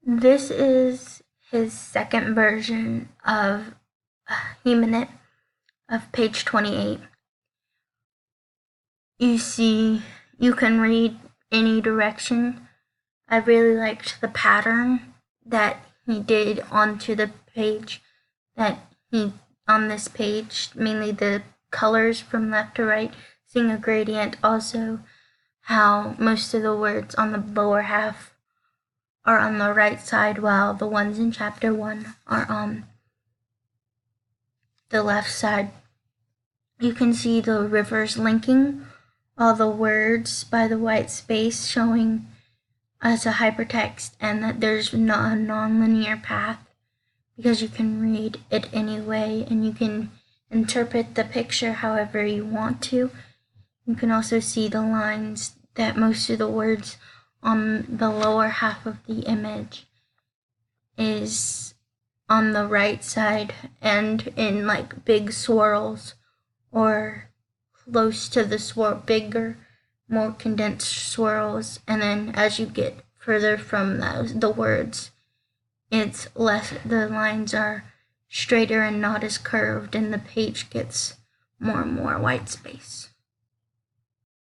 This is his second version of Humanit of page 28. You see, you can read any direction. I really liked the pattern that he did onto the page, on this page, mainly the colors from left to right, seeing a gradient, also how most of the words on the lower half are on the right side, while the ones in chapter 1 are on the left side. You can see the rivers linking all the words by the white space, showing as a hypertext, and that there's not a non-linear path because you can read it anyway, and you can interpret the picture however you want to. You can also see the lines that most of the words on the lower half of the image is on the right side and in like big swirls or close to the swirl, bigger, more condensed swirls. And then as you get further from the words, it's less, the lines are straighter and not as curved, and the page gets more and more white space.